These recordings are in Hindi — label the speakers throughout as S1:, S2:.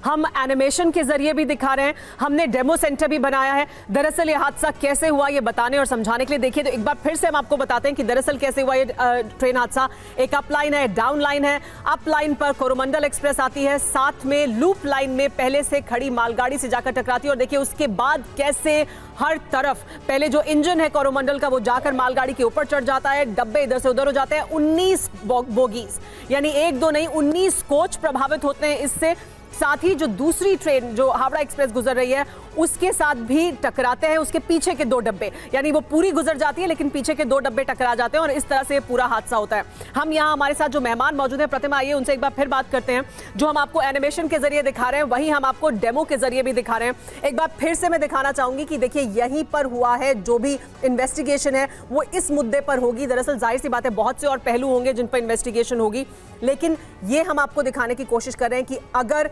S1: हम एनिमेशन के जरिए भी दिखा रहे हैं, हमने डेमो सेंटर भी बनाया है। दरअसल ये हादसा कैसे हुआ ये बताने और समझाने के लिए देखिए तो एक बार फिर से हम आपको बताते हैं कि दरअसल कैसे हुआ ये ट्रेन हादसा। एक अप लाइन है, डाउन लाइन है। अप लाइन पर कोरोमंडल एक्सप्रेस आती है, साथ में लूप लाइन में पहले से खड़ी मालगाड़ी से जाकर टकराती है और देखिए उसके बाद कैसे हर तरफ पहले जो इंजन है कोरोमंडल का वो जाकर मालगाड़ी के ऊपर चढ़ जाता है, डब्बे इधर से उधर हो जाते हैं। 19 बोगीज यानी एक दो नहीं 19 कोच प्रभावित होते हैं इससे। साथ ही जो दूसरी ट्रेन जो हावड़ा एक्सप्रेस गुजर रही है उसके साथ भी टकराते हैं, उसके पीछे के 2 डब्बे, यानी वो पूरी गुजर जाती है लेकिन पीछे के 2 डब्बे टकरा जाते हैं और इस तरह से पूरा हादसा होता है। हम यहाँ हमारे साथ जो मेहमान मौजूद हैं, प्रतिमा आइए उनसे एक बार फिर बात करते हैं। जो हम आपको एनिमेशन के जरिए दिखा रहे हैं वही हम आपको डेमो के जरिए भी दिखा रहे हैं। एक बार फिर से मैं दिखाना चाहूंगी कि देखिए यहीं पर हुआ है, जो भी इन्वेस्टिगेशन है वो इस मुद्दे पर होगी। दरअसल जाहिर सी बात है बहुत से और पहलू होंगे जिन पर इन्वेस्टिगेशन होगी, लेकिन ये हम आपको दिखाने की कोशिश कर रहे हैं कि अगर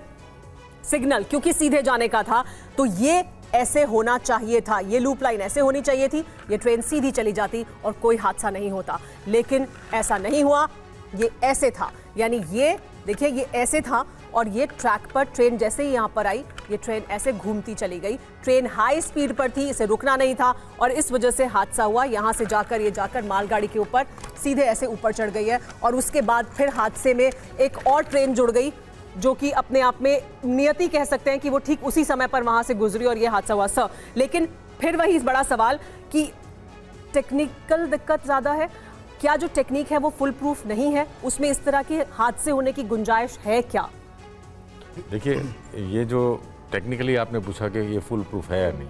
S1: सिग्नल क्योंकि सीधे जाने का था तो ये ऐसे होना चाहिए था, ये लूप लाइन ऐसे होनी चाहिए थी, ये ट्रेन सीधी चली जाती और कोई हादसा नहीं होता, लेकिन ऐसा नहीं हुआ। ये ऐसे था, यानी ये देखिए ये ऐसे था और ये ट्रैक पर ट्रेन जैसे ही यहाँ पर आई ये ट्रेन ऐसे घूमती चली गई। ट्रेन हाई स्पीड पर थी, इसे रुकना नहीं था और इस वजह से हादसा हुआ। यहाँ से जाकर ये जाकर मालगाड़ी के ऊपर सीधे ऐसे ऊपर चढ़ गई है और उसके बाद फिर हादसे में एक और ट्रेन जुड़ गई जो कि अपने आप में नियति कह सकते हैं कि वो ठीक उसी समय पर वहां से गुजरी और ये हादसा हुआ सर। लेकिन फिर वही बड़ा सवाल कि टेक्निकल दिक्कत ज़्यादा है क्या? जो टेक्निक है वो फुल प्रूफ नहीं है, उसमें इस तरह के हादसे होने की गुंजाइश है क्या?
S2: देखिए ये जो टेक्निकली आपने पूछा कि ये फुल प्रूफ है या नहीं,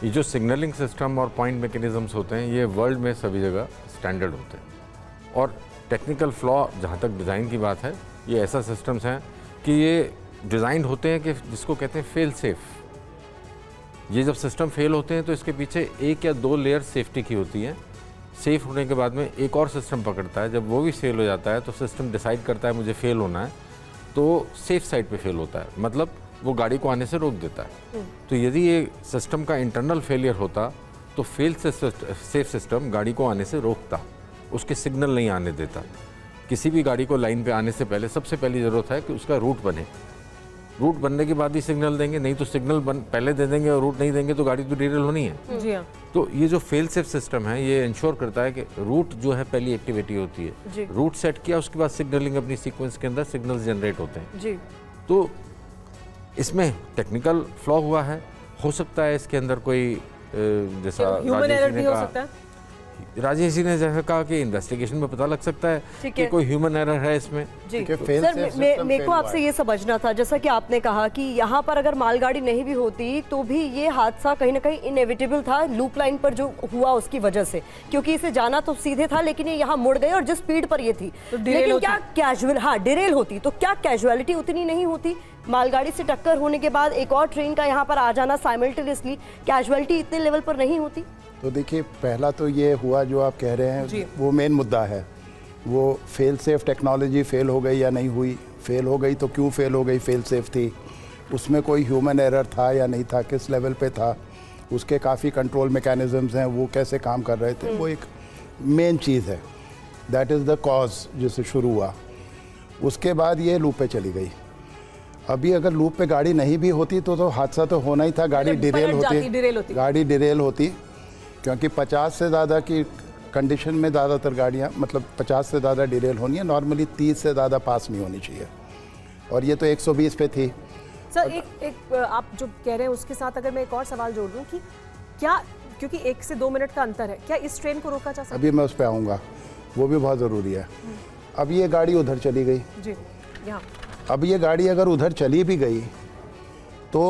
S2: ये जो सिग्नलिंग सिस्टम और पॉइंट मैकेनिज्म्स होते हैं ये वर्ल्ड में सभी जगह स्टैंडर्ड होते हैं और टेक्निकल फ्लॉ जहाँ तक डिज़ाइन की बात है ये ऐसा सिस्टम्स हैं कि ये डिज़ाइन होते हैं कि जिसको कहते हैं फेल सेफ। ये जब सिस्टम फेल होते हैं तो इसके पीछे 1 या 2 लेयर सेफ्टी की होती है। सेफ होने के बाद में एक और सिस्टम पकड़ता है, जब वो भी फेल हो जाता है तो सिस्टम डिसाइड करता है मुझे फेल होना है तो सेफ साइड पे फेल होता है, मतलब वो गाड़ी को आने से रोक देता है। तो यदि ये सिस्टम का इंटरनल फेलियर होता तो फेल सेफ सिस्टम गाड़ी को आने से रोकता, उसके सिग्नल नहीं आने देता। किसी भी गाड़ी को लाइन पे आने से पहले सबसे पहली ज़रूरत है कि उसका रूट बने, रूट बनने के बाद ही सिग्नल देंगे, नहीं तो सिग्नल पहले दे देंगे और रूट नहीं देंगे तो गाड़ी तो डिरेल होनी है।
S1: जी हाँ। तो
S2: ये जो फेल सेफ सिस्टम है ये इंश्योर करता है कि रूट जो है पहली एक्टिविटी होती है, रूट सेट किया उसके बाद सिग्नलिंग अपनी सीक्वेंस के अंदर सिग्नल्स जनरेट होते हैं जी। तो इसमें टेक्निकल फ्लॉ हुआ है, हो सकता है इसके अंदर कोई जैसा राजेश जी ने जैसा कहा कि इन्वेस्टिगेशन में पता लग सकता है कि कोई ह्यूमन एरर है इसमें।
S3: सर मेरे को आपसे ये समझना था, जैसा कि आपने कहा कि यहाँ पर अगर मालगाड़ी नहीं भी होती तो भी ये हादसा कहीं ना कहीं इनएविटेबल था लूप लाइन पर जो हुआ उसकी वजह से, क्योंकि इसे जाना तो सीधे था लेकिन ये यहाँ मुड़ गए और जिस स्पीड पर ये थी तो लेकिन क्या कैजुअल डिरेल होती तो क्या कैजुअलिटी उतनी नहीं होती? मालगाड़ी से टक्कर होने के बाद एक और ट्रेन का यहाँ पर आ जाना साइमल्टेनियसली, कैजुअलिटी इतने लेवल पर नहीं होती?
S4: तो देखिए पहला तो ये हुआ जो आप कह रहे हैं वो मेन मुद्दा है, वो फेल सेफ टेक्नोलॉजी फेल हो गई या नहीं हुई, फेल हो गई तो क्यों फेल हो गई, फेल सेफ थी, उसमें कोई ह्यूमन एरर था या नहीं था, किस लेवल पे था, उसके काफ़ी कंट्रोल मैकेनिज्म्स हैं वो कैसे काम कर रहे थे, वो एक मेन चीज़ है। दैट इज़ द कॉज जिससे शुरू हुआ। उसके बाद ये लूप पे चली गई। अभी अगर लूप पे गाड़ी नहीं भी होती तो हादसा तो होना ही था, गाड़ी डिरेल होती, गाड़ी डिरेल होती, क्योंकि 50 से ज़्यादा की कंडीशन में ज़्यादातर गाड़ियाँ मतलब 50 से ज़्यादा डिरेल होनी है, नॉर्मली 30 से ज़्यादा पास नहीं होनी चाहिए और ये तो 120 पे थी।
S1: सर एक आप जो कह रहे हैं उसके साथ अगर मैं एक और सवाल जोड़ दूं कि क्या, क्योंकि 1 से 2 मिनट का अंतर है, क्या इस ट्रेन को रोका जा सकता है?
S4: अभी मैं उस पर आऊँगा, वो भी बहुत ज़रूरी है। अब ये गाड़ी उधर चली गई
S1: जी, यहाँ
S4: अब ये गाड़ी अगर उधर चली भी गई तो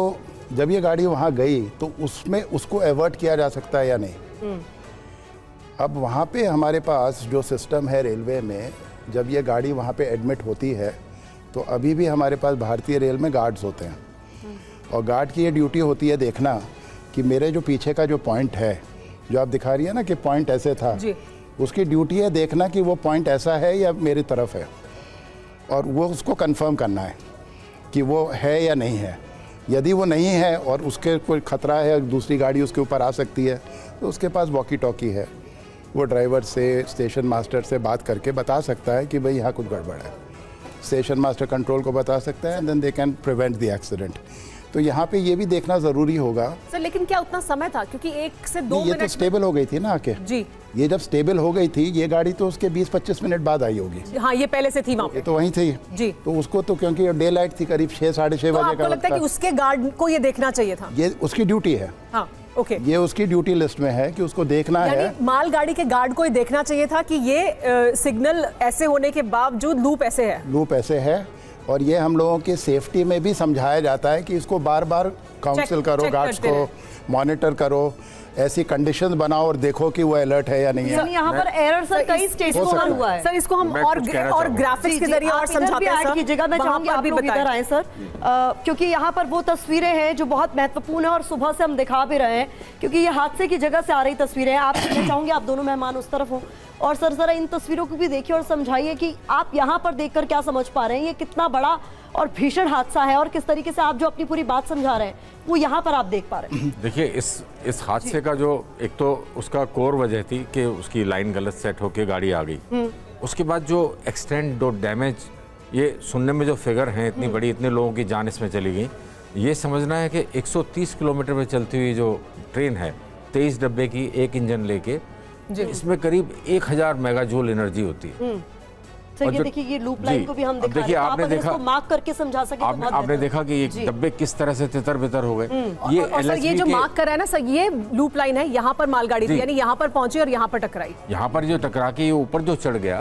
S4: जब ये गाड़ी वहाँ गई तो उसमें उसको एवर्ट किया जा सकता है या नहीं? अब वहाँ पे हमारे पास जो सिस्टम है रेलवे में, जब ये गाड़ी वहाँ पे एडमिट होती है तो अभी भी हमारे पास भारतीय रेल में गार्ड्स होते हैं और गार्ड की ये ड्यूटी होती है देखना कि मेरे जो पीछे का जो पॉइंट है जो आप दिखा रही है ना कि पॉइंट ऐसे था, उसकी ड्यूटी है देखना कि वो पॉइंट ऐसा है या मेरी तरफ है और वो उसको कंफर्म करना है कि वो है या नहीं है। यदि वो नहीं है और उसके कोई ख़तरा है, दूसरी गाड़ी उसके ऊपर आ सकती है, तो उसके पास वॉकी टॉकी है, वो ड्राइवर से स्टेशन मास्टर से बात करके बता सकता है कि भाई यहाँ कुछ गड़बड़ है। स्टेशन मास्टर कंट्रोल को बता सकता है, and then they can prevent the accident. तो यहाँ पे ये भी देखना ज़रूरी होगा
S1: सर। लेकिन क्या उतना समय था? क्योंकि 1 से 2
S4: ये
S1: मिनट
S4: तो स्टेबल हो गई थी ना आके
S1: जी।
S4: ये जब स्टेबल हो गई थी, ये गाड़ी तो उसके 20-25 मिनट बाद आई होगी।
S1: हाँ, ये पहले से थी वहाँ पे।
S4: ये तो वहीं थी
S1: जी।
S4: तो उसको तो क्योंकि डे लाइट थी, करीब 6-6:30
S1: तो
S4: बजे
S1: आपको
S4: का
S1: लगता है कि उसके गार्ड को ये देखना चाहिए था?
S4: ये उसकी ड्यूटी है।
S1: हाँ, ओके।
S4: ये उसकी ड्यूटी लिस्ट में है कि उसको देखना है।
S1: यानी मालगाड़ी के गार्ड को ये देखना चाहिए था कि ये सिग्नल ऐसे होने के बावजूद लूप ऐसे है।
S4: लूप ऐसे है, और ये हम लोगों की सेफ्टी में भी समझाया जाता है कि इसको बार बार काउंसिल करो, गार्ड्स को मॉनिटर करो, ऐसी कंडीशंस बनाओ और देखो कि वो अलर्ट है या नहीं है।
S3: यहाँ पर एरर सर कई स्टेशन पर हुआ है।
S1: सर इसको हम और ग्राफिक्स के जरिए और समझाते हैं।
S3: कीजिएगा, मैं चाहूंगी आप लोग इधर आए सर, क्योंकि यहाँ पर वो तस्वीरें हैं जो बहुत महत्वपूर्ण है और सुबह से हम दिखा भी रहे हैं, क्योंकि ये हादसे की जगह से आ रही तस्वीरें हैं। आप मैं चाहूंगी आप दोनों मेहमान उस तरफ हो, और सर जरा इन तस्वीरों को भी देखिए और समझाइए कि आप यहाँ पर देखकर क्या समझ पा रहे हैं, ये कितना बड़ा और भीषण हादसा है, और किस तरीके से आप जो अपनी पूरी बात समझा रहे हैं वो यहाँ पर आप देख पा रहे हैं।
S2: देखिए, इस हादसे का जो एक तो उसका कोर वजह थी कि उसकी लाइन गलत सेट होकर गाड़ी आ गई। उसके बाद जो एक्सटेंट दो डैमेज, ये सुनने में जो फिगर हैं इतनी बड़ी, इतने लोगों की जान इसमें चली गई। ये समझना है कि 130 किलोमीटर पे चलती हुई जो ट्रेन है, 23 डब्बे की, एक इंजन लेके, इसमें करीब 1000 मेगाजूल एनर्जी होती है।
S3: सर ये देखिए, ये लूप लाइन को भी हम दिखा रहे हैं।
S2: देखिए, आपने देखा,
S3: इसको मार्क करके समझा सके तो बहुत
S2: आपने देखा कि ये डब्बे किस तरह से तितर-बितर हो गए।
S1: ये जो मार्क कर रहा है ना सर, ये लूप लाइन है, यहाँ पर मालगाड़ी थी, यानी यहाँ पर पहुंची और यहाँ पर टकराई।
S2: यहाँ पर जो टकरा के ये ऊपर जो चढ़ गया,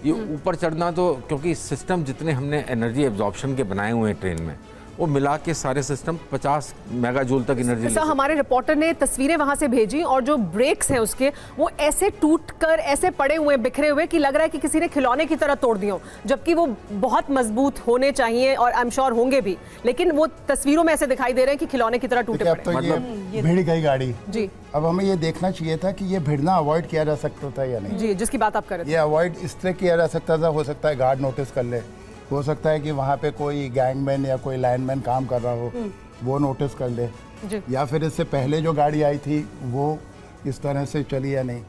S2: ये ऊपर चढ़ना तो क्योंकि सिस्टम जितने हमने एनर्जी एब्जॉर्प्शन के बनाए हुए हैं ट्रेन में, वो मिला के सारे सिस्टम 50 मेगाजूल तक एनर्जी।
S1: सर हमारे रिपोर्टर ने तस्वीरें वहां से भेजी, और जो ब्रेक्स हैं उसके, वो ऐसे टूट कर ऐसे पड़े हुए, बिखरे हुए, कि लग रहा है कि किसी ने खिलौने की तरह तोड़ दिए, जबकि वो बहुत मजबूत होने चाहिए और आई एम श्योर होंगे भी, लेकिन वो तस्वीरों में ऐसे दिखाई दे रहे हैं कि खिलौने की तरह टूटे पड़े।
S4: तो ये भिड़ गई गाड़ी
S1: जी।
S4: अब हमें ये देखना चाहिए था कि ये भिड़ना अवॉइड किया जा सकता था या नहीं।
S1: जी, जिसकी बात आप कर रहे थे।
S4: ये अवॉइड इस तरह किया जा सकता था, हो सकता है गार्ड नोटिस कर ले, हो सकता है कि वहाँ पे कोई गैंगमैन या कोई लाइनमैन काम कर रहा हो, वो नोटिस कर ले, या फिर इससे पहले जो गाड़ी आई थी वो इस तरह से चली या नहीं।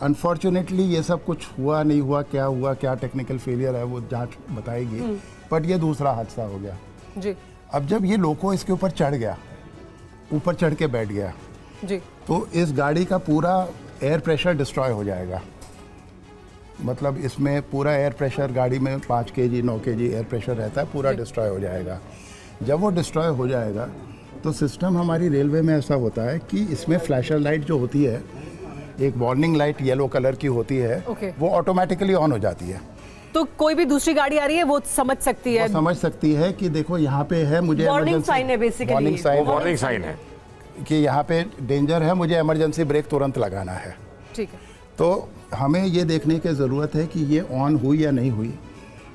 S4: अनफॉर्चुनेटली ये सब कुछ हुआ नहीं हुआ, क्या टेक्निकल फेलियर है वो जांच बताएगी, बट ये दूसरा हादसा हो गया
S1: जी।
S4: अब जब ये लोको इसके ऊपर चढ़ गया, ऊपर चढ़ के बैठ गया
S1: जी,
S4: तो इस गाड़ी का पूरा एयर प्रेशर डिस्ट्रॉय हो जाएगा। मतलब इसमें पूरा एयर प्रेशर गाड़ी में 5 kg 9 kg एयर प्रेशर रहता है, पूरा डिस्ट्रॉय हो जाएगा। जब वो डिस्ट्रॉय हो जाएगा तो सिस्टम हमारी रेलवे में ऐसा होता है कि इसमें फ्लैशर लाइट जो होती है, एक वार्निंग लाइट येलो कलर की होती है, वो ऑटोमेटिकली ऑन हो जाती है।
S1: तो कोई भी दूसरी गाड़ी आ रही है वो समझ सकती है,
S4: समझ सकती है कि देखो यहाँ पे है, मुझे
S3: वार्निंग साइन है, बेसिकली
S2: वार्निंग साइन है
S4: कि यहाँ पे डेंजर है, मुझे इमरजेंसी ब्रेक तुरंत लगाना है।
S1: ठीक है।
S4: तो हमें ये देखने की ज़रूरत है कि ये ऑन हुई या नहीं हुई।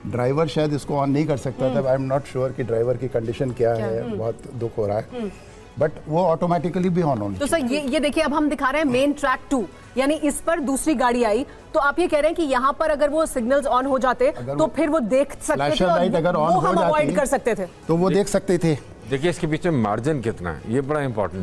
S4: ड्राइवर शायद इसको ऑन नहीं कर सकता था, आई एम नॉट श्योर कि ड्राइवर की कंडीशन क्या है, बहुत दुख हो रहा है, बट वो ऑटोमेटिकली भी ऑन होनी।
S1: तो सर ये देखिए, अब हम दिखा रहे हैं मेन ट्रैक 2, यानी इस पर दूसरी गाड़ी आई, तो आप ये कह रहे हैं कि यहाँ पर अगर वो सिग्नल्स ऑन हो जाते तो फिर वो देख सकते थे,
S4: लाइट अगर ऑन हो
S1: जाती,
S4: अवॉइड
S1: कर सकते थे,
S4: तो वो देख सकते थे।
S2: देखिए, इसके पीछे मार्जिन कितना है, ये बड़ा इंपॉर्टेंट